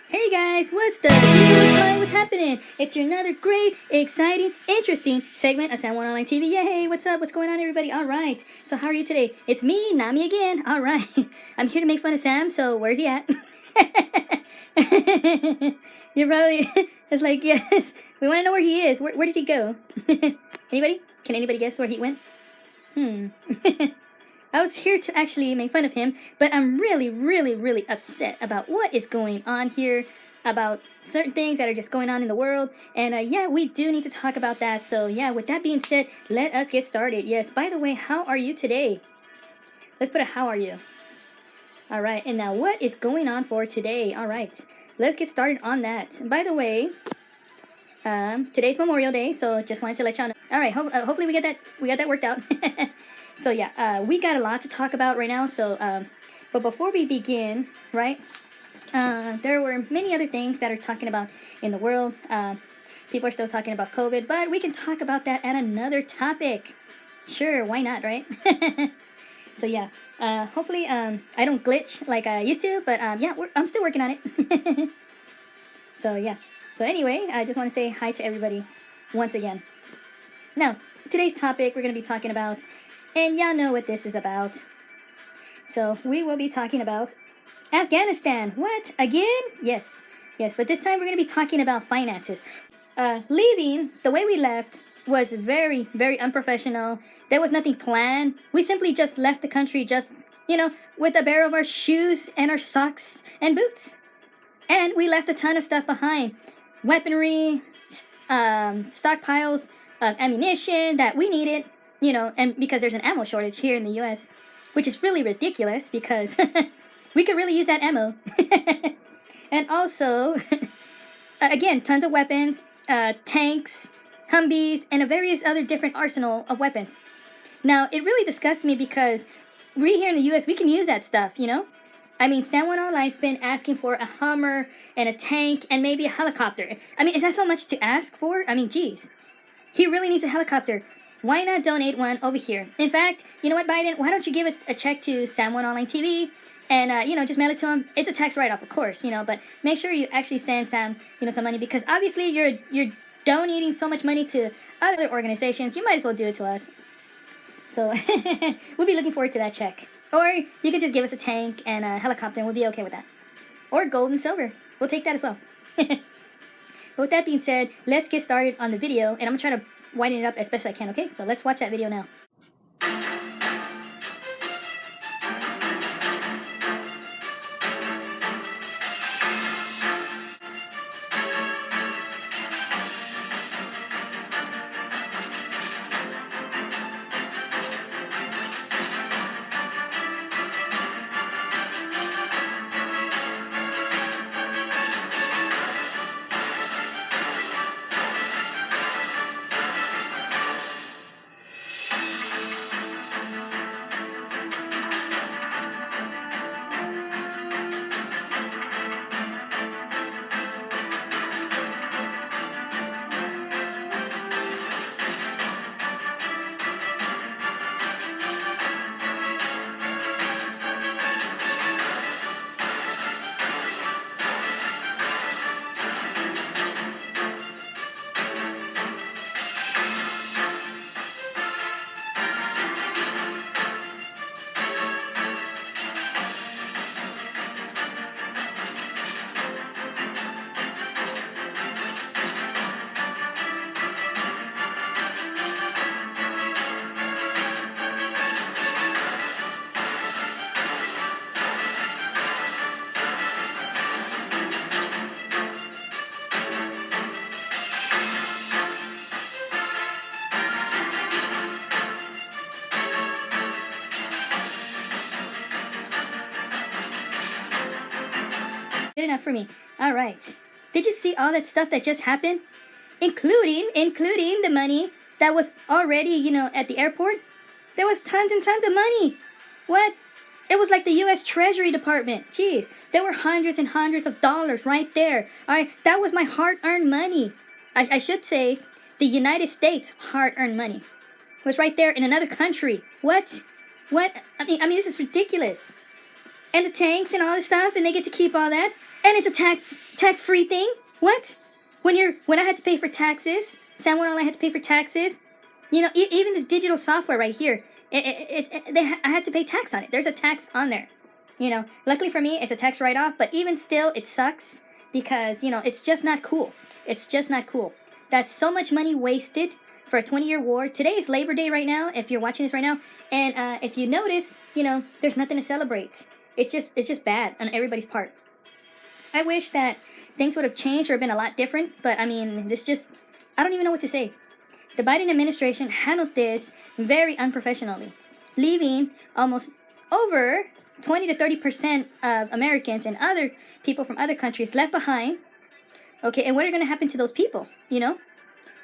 Hey guys, what's the deal? What's happening? It's your another great, exciting, interesting segment of San Juan Online TV. Yay! What's up? What's going on, everybody? All right. So how are you today? It's me, Nami again. All right. I'm here to make fun of Sam. So where's he at? You're probably it's like yes. We want to know where he is. Where did he go? Anybody? Can anybody guess where he went? I was here to actually make fun of him, but I'm really upset about what is going on here, about certain things that are just going on in the world, and yeah, we do need to talk about that. So yeah, with that being said, let us get started. Yes, by the way, how are you today? Let's put a how are you. All right, and now what is going on for today? All right, let's get started on that. By the way, today's Memorial Day, so just wanted to let y'all know. All right, hopefully we got that worked out. So yeah, we got a lot to talk about right now. So, but before we begin, right, there were many other things that are talking about in the world. People are still talking about COVID, but we can talk about that at another topic. Sure, why not, right? So yeah, hopefully I don't glitch like I used to, but yeah, I'm still working on it. So yeah. So anyway, I just want to say hi to everybody once again. Now, today's topic we're going to be talking about, and y'all know what this is about. So we will be talking about Afghanistan. What? Again? Yes. Yes, but this time we're going to be talking about finances. Leaving the way we left was very unprofessional. There was nothing planned. We simply just left the country just, with a barrel of our shoes and our socks and boots. And we left a ton of stuff behind. Weaponry, stockpiles of ammunition that we needed, and because there's an ammo shortage here in the US, which is really ridiculous because we could really use that ammo. And also, again, tons of weapons, tanks, Humvees, and a various other different arsenal of weapons. Now, it really disgusts me because we here in the US, we can use that stuff, I mean, San Juan Online's been asking for a Hummer and a tank and maybe a helicopter. I mean, is that so much to ask for? I mean, geez. He really needs a helicopter. Why not donate one over here? In fact, you know what, Biden? Why don't you give a check to San Juan Online TV and, just mail it to him? It's a tax write-off, of course, but make sure you actually send Sam, some money because obviously you're donating so much money to other organizations. You might as well do it to us. So we'll be looking forward to that check. Or you could just give us a tank and a helicopter and we'll be okay with that. Or gold and silver. We'll take that as well. But with that being said, let's get started on the video. And I'm going to try to widen it up as best as I can, okay? So let's watch that video now. Good enough for me. All right. Did you see all that stuff that just happened? Including the money that was already, at the airport? There was tons and tons of money. What? It was like the U.S. Treasury Department. Jeez. There were hundreds and hundreds of dollars right there. All right. That was my hard-earned money. I should say the United States hard-earned money. It was right there in another country. What? I mean, this is ridiculous. and the tanks and all this stuff, and they get to keep all that, and it's a tax-free thing. What? When I had to pay for taxes, San Juan I had to pay for taxes. You know, even this digital software right here, I had to pay tax on it. There's a tax on there. You know, luckily for me, it's a tax write-off, but even still, it sucks because, you know, it's just not cool. It's just not cool. That's so much money wasted for a 20-year war. Today is Labor Day right now, if you're watching this right now, and if you notice, you know, there's nothing to celebrate. It's just bad on everybody's part. I wish that things would have changed or been a lot different, but I mean, I don't even know what to say. The Biden administration handled this very unprofessionally, leaving almost over 20 to 30% of Americans and other people from other countries left behind. Okay, and what are going to happen to those people, you know?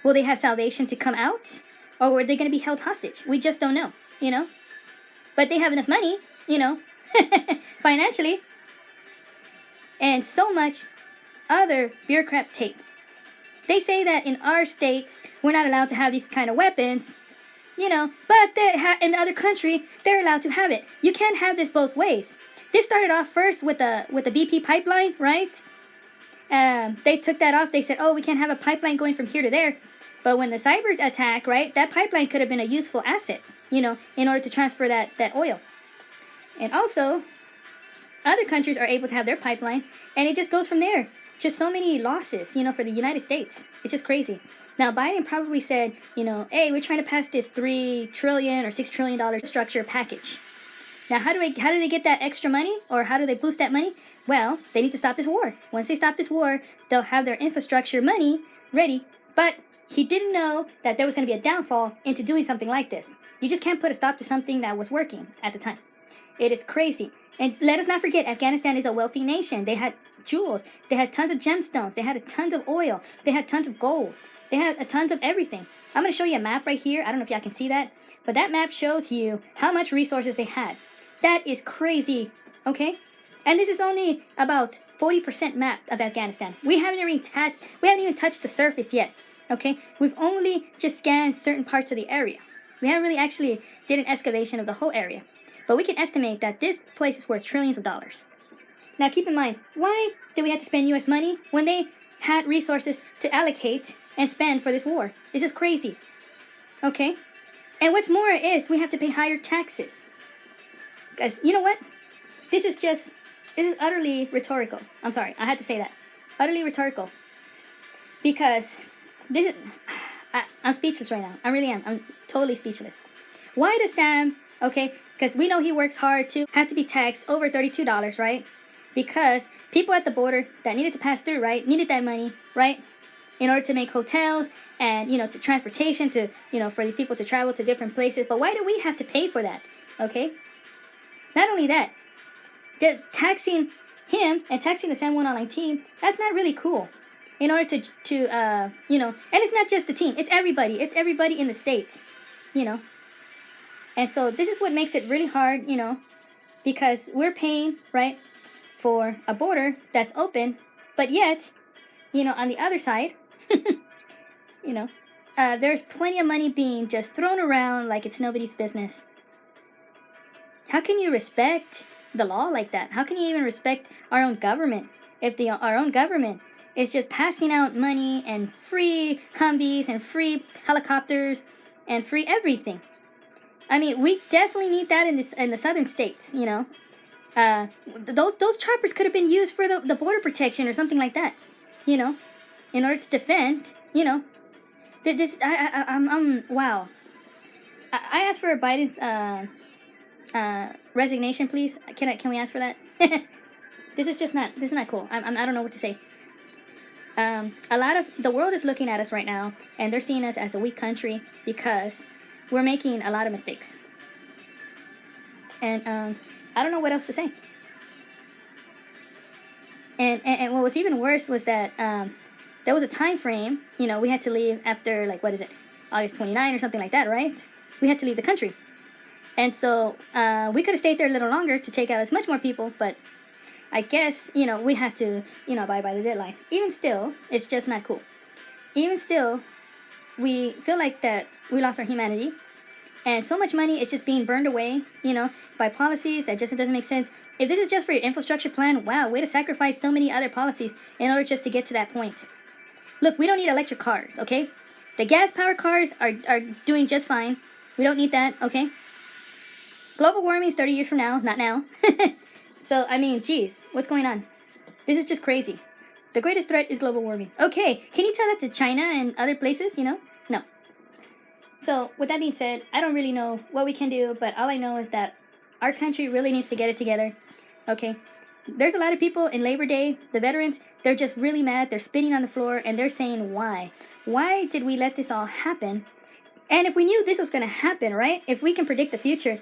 Will they have salvation to come out? Or are they going to be held hostage? We just don't know, you know? But they have enough money, you know, financially, and so much other bureaucrat tape. They say that in our states, we're not allowed to have these kind of weapons, you know, but in the other country, they're allowed to have it. You can't have this both ways. This started off first with the BP pipeline, right? They took that off. They said, oh, we can't have a pipeline going from here to there. But when the cyber attack, right, that pipeline could have been a useful asset, you know, in order to transfer that oil. And also, other countries are able to have their pipeline, and it just goes from there. Just so many losses, you know, for the United States. It's just crazy. Now, Biden probably said, you know, hey, we're trying to pass this $3 trillion or $6 trillion structure package. Now, how do they get that extra money, or how do they boost that money? Well, they need to stop this war. Once they stop this war, they'll have their infrastructure money ready. But he didn't know that there was going to be a downfall into doing something like this. You just can't put a stop to something that was working at the time. It is crazy. And let us not forget, Afghanistan is a wealthy nation. They had jewels. They had tons of gemstones. They had tons of oil. They had tons of gold. They had tons of everything. I'm going to show you a map right here. I don't know if y'all can see that. But that map shows you how much resources they had. That is crazy. Okay? And this is only about 40% map of Afghanistan. We haven't even touched the surface yet. Okay? We've only just scanned certain parts of the area. We haven't really actually did an excavation of the whole area. But we can estimate that this place is worth trillions of dollars. Now keep in mind, why do we have to spend US money when they had resources to allocate and spend for this war? This is crazy. Okay? And what's more is we have to pay higher taxes. Because you know what? This is utterly rhetorical. I'm sorry, I had to say that. Utterly rhetorical. Because I'm speechless right now. I really am. I'm totally speechless. Why does Sam, okay, because we know he works hard too, have to be taxed over $32, right? Because people at the border that needed to pass through, right, needed that money, right, in order to make hotels and, you know, to transportation to, you know, for these people to travel to different places. But why do we have to pay for that, okay? Not only that, taxing him and taxing the San Juan Online team, that's not really cool. In order to you know, and it's not just the team, it's everybody. It's everybody in the States, you know. And so this is what makes it really hard, you know, because we're paying, right, for a border that's open, but yet, you know, on the other side, you know, there's plenty of money being just thrown around like it's nobody's business. How can you respect the law like that? How can you even respect our own government if our own government is just passing out money and free Humvees and free helicopters and free everything? I mean, we definitely need that in the southern states, you know. Those choppers could have been used for the border protection or something like that, you know, in order to defend, you know. Wow. I asked for Biden's resignation, please. Can we ask for that? This is not cool. I don't know what to say. A lot of the world is looking at us right now, and they're seeing us as a weak country because we're making a lot of mistakes. And I don't know what else to say. And what was even worse was that there was a time frame, you know, we had to leave after, like, what is it, August 29 or something like that, right? We had to leave the country. And so we could have stayed there a little longer to take out as much more people, but I guess, you know, we had to, you know, abide by the deadline. Even still, it's just not cool. Even still, we feel like that we lost our humanity. And so much money is just being burned away, you know, by policies that just doesn't make sense. If this is just for your infrastructure plan, wow, way to sacrifice so many other policies in order just to get to that point. Look, we don't need electric cars, okay? The gas-powered cars are doing just fine. We don't need that, okay? Global warming is 30 years from now, not now. So, I mean, geez, what's going on? This is just crazy. The greatest threat is global warming. Okay, can you tell that to China and other places, you know? No. So, with that being said, I don't really know what we can do, but all I know is that our country really needs to get it together, okay? There's a lot of people in Labor Day, the veterans, they're just really mad, they're spitting on the floor, and they're saying, why? Why did we let this all happen? And if we knew this was going to happen, right? If we can predict the future,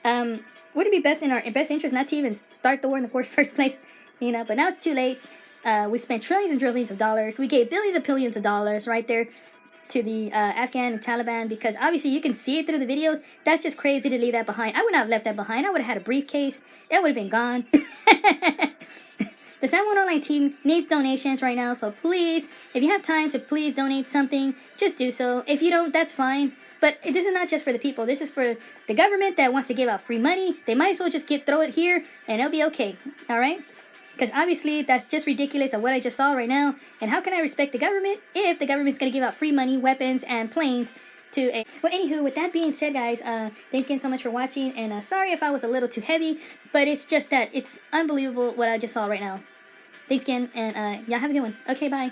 would it be best in our best interest not to even start the war in the first place? You know, but now it's too late. We spent trillions and trillions of dollars. We gave billions and billions of dollars right there to the Afghan and Taliban, because obviously you can see it through the videos. That's just crazy to leave that behind. I would not have left that behind. I would have had a briefcase. It would have been gone. The San Juan Online team needs donations right now, so please, if you have time to please donate something, just do so. If you don't, that's fine. But this is not just for the people. This is for the government that wants to give out free money. They might as well just throw it here, and it'll be okay. All right? Because obviously, that's just ridiculous of what I just saw right now. And how can I respect the government if the government's going to give out free money, weapons, and planes to a... Well, anywho, with that being said, guys, thanks again so much for watching. And sorry if I was a little too heavy, but it's just that it's unbelievable what I just saw right now. Thanks again, and y'all have a good one. Okay, bye.